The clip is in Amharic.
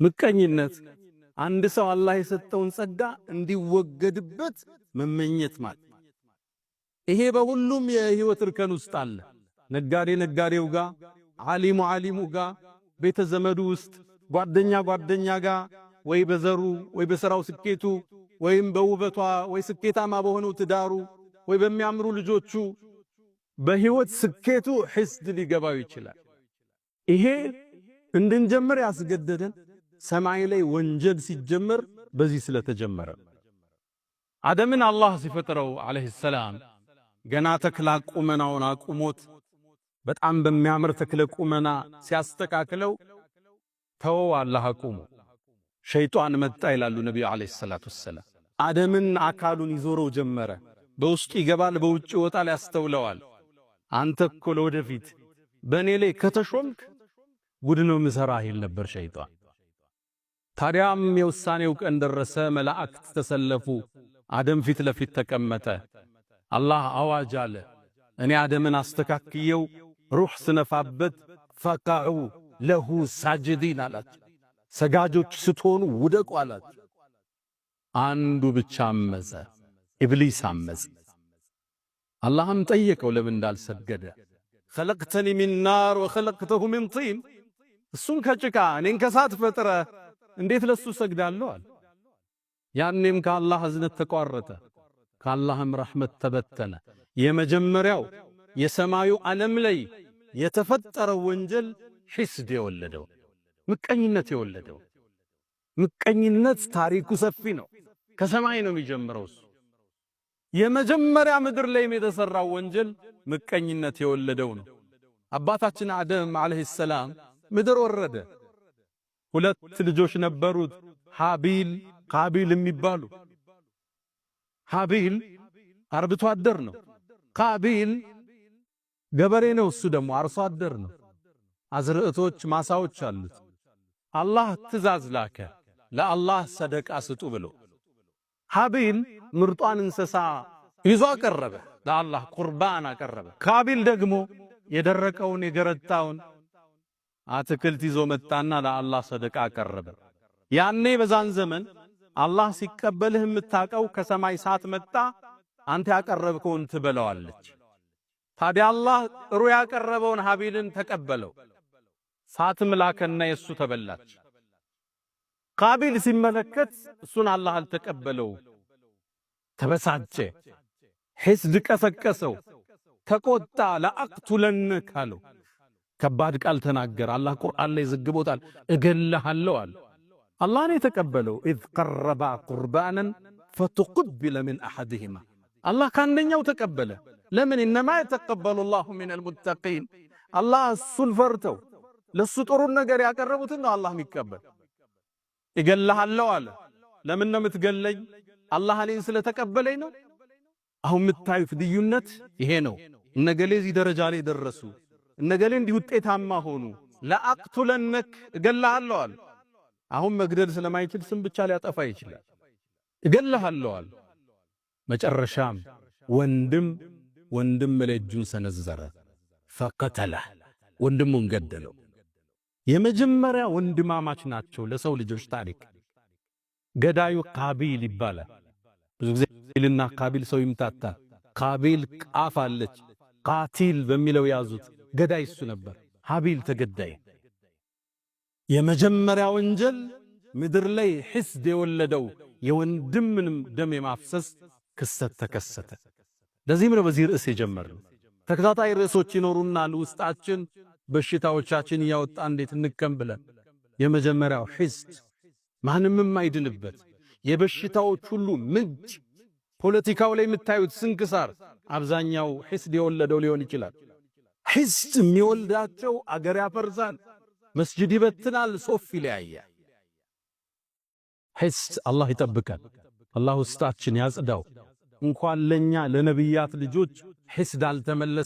ምቀኝነት አንድ ሰው አላህ የሰጠውን ጸጋ እንዲወገድበት መመኘት ማለት። ይሄ በሁሉም የህይወት እርከን ውስጥ አለ። ነጋዴ ነጋዴው ጋር፣ ዓሊሙ ዓሊሙ ጋር፣ ቤተ ዘመዱ ውስጥ፣ ጓደኛ ጓደኛ ጋር፣ ወይ በዘሩ ወይ በሥራው ስኬቱ ወይም በውበቷ ወይ ስኬታማ በሆነው ትዳሩ ወይ በሚያምሩ ልጆቹ በህይወት ስኬቱ ሒስድ ሊገባው ይችላል። ይሄ እንድንጀምር ያስገደደን ሰማይ ላይ ወንጀል ሲጀመር በዚህ ስለተጀመረ። አደምን አላህ ሲፈጥረው አለይሂ ሰላም ገና ተክላ ቁመናውን አቁሞት በጣም በሚያምር ተክለ ቁመና ሲያስተካክለው ተወው አላህ አቁሞ። ሸይጣን መጣ ይላሉ ነብዩ አለይሂ ሰላቱ ወሰላም። አደምን አካሉን ይዞረው ጀመረ። በውስጡ ይገባል፣ በውጭ ይወጣል፣ ያስተውለዋል። አንተ እኮ ለወደፊት በእኔ ላይ ከተሾምክ ጉድ ነው ምሰራህ ይል ነበር ሸይጣን። ታዲያም የውሳኔው ቀን ደረሰ። መላእክት ተሰለፉ። አደም ፊት ለፊት ተቀመጠ። አላህ አዋጅ አለ፣ እኔ አደምን አስተካክየው ሩህ ስነፋበት ፈቃዑ ለሁ ሳጅዲን አላቸው። ሰጋጆች ስትሆኑ ውደቁ አላቸው። አንዱ ብቻ አመፀ፣ ኢብሊስ አመፀ። አላህም ጠየቀው ለምን እንዳልሰገደ። ኸለቅተኒ ሚን ናር ወኸለቅተሁ ሚን ጢን፣ እሱን ከጭቃ እኔን ከሳት ፈጥረ እንዴት ለሱ ሰግዳለሁ አለ። ያኔም ከአላህ እዝነት ተቋረጠ፣ ከአላህም ረሕመት ተበተነ። የመጀመሪያው የሰማዩ ዓለም ላይ የተፈጠረው ወንጀል ሒስድ የወለደው ምቀኝነት የወለደው። ምቀኝነት ታሪኩ ሰፊ ነው። ከሰማይ ነው የሚጀምረው። እሱ የመጀመሪያ ምድር ላይ የተሰራው ወንጀል ምቀኝነት የወለደው ነው። አባታችን አደም አለይሂ ሰላም ምድር ወረደ። ሁለት ልጆች ነበሩት፣ ሃቢል ቃቢል የሚባሉ። ሃቢል አርብቶ አደር ነው። ቃቢል ገበሬ ነው። እሱ ደግሞ አርሶ አደር ነው። አዝርዕቶች ማሳዎች አሉት። አላህ ትእዛዝ ላከ ለአላህ ሰደቃ ስጡ ብሎ። ሃቢል ምርጧን እንስሳ ይዞ አቀረበ፣ ለአላህ ቁርባን አቀረበ። ቃቢል ደግሞ የደረቀውን የገረጣውን አትክልት ይዞ መጣና ለአላህ ሰደቃ አቀረበ። ያኔ በዛን ዘመን አላህ ሲቀበልህ የምታቀው ከሰማይ ሳት መጣ፣ አንተ ያቀረብከውን ትበለዋለች። ታዲያ አላህ ጥሩ ያቀረበውን ሃቢልን ተቀበለው፣ ሳትም ላከና የሱ ተበላች። ቃቢል ሲመለከት እሱን አላህ አልተቀበለው፣ ተበሳጨ፣ ሒስድ ቀሰቀሰው፣ ተቆጣ። ለአቅቱለነክ አለው። ከባድ ቃል ተናገረ። አላህ ቁርአን ላይ ዘግቦታል። እገልሃለሁ አለ። አላህ ነው የተቀበለው። ኢዝ ቀረባ ቁርባናን ፈተቁቢለ ሚን አሐድሂማ፣ አላህ ካንደኛው ተቀበለ። ለምን? ኢነማ የተቀበሉ ላሁ ሚነል ሙተቂን፣ አላህ እሱን ፈርተው ለሱ ጥሩን ነገር ያቀረቡትን ነው አላህ የሚቀበል። እገልሃለሁ አለ። ለምን ነው የምትገለኝ? አላህ እኔን ስለተቀበለኝ ነው። አሁን የምታዩት ልዩነት ይሄ ነው። እነገሌ እዚህ ደረጃ ላይ ደረሱ፣ እነገሌ እንዲህ ውጤታማ ሆኑ። ለአቅቱለነክ እገልሃለሁ አለ። አሁን መግደል ስለማይችል ስም ብቻ ሊያጠፋ ይችላል። እገልሃለሁ አለ። መጨረሻም ወንድም ላይ እጁን ሰነዘረ፣ ፈቀተለህ፣ ወንድሙን ገደለው። የመጀመሪያ ወንድማማች ናቸው ለሰው ልጆች ታሪክ። ገዳዩ ቃቢል ይባላል። ብዙ ጊዜ ቃቢልና ቃቢል ሰው ይምታታል። ቃቢል ቃፍ አለች፣ ቃቲል በሚለው ያዙት። ገዳይ እሱ ነበር። ሃቢል ተገዳይ። የመጀመሪያ ወንጀል ምድር ላይ ሒስድ የወለደው የወንድምንም ደም የማፍሰስ ክስተት ተከሰተ። ለዚህም ነው በዚህ ርዕስ የጀመርነው። ተከታታይ ርዕሶች ይኖሩናል ውስጣችን በሽታዎቻችን እያወጣ እንዴት እንከም ብለን። የመጀመሪያው ሒስድ ማንም አይድንበት የበሽታዎች ሁሉ ምንጭ። ፖለቲካው ላይ የምታዩት ስንክሳር አብዛኛው ሒስድ የወለደው ሊሆን ይችላል። ሒስድ የሚወልዳቸው አገር ያፈርሳል፣ መስጂድ ይበትናል፣ ሶፍ ይለያያል። ሒስድ አላህ ይጠብቃል። አላህ ውስጣችን ያጽዳው። እንኳን ለኛ ለነብያት ልጆች ሒስድ አልተመለሰ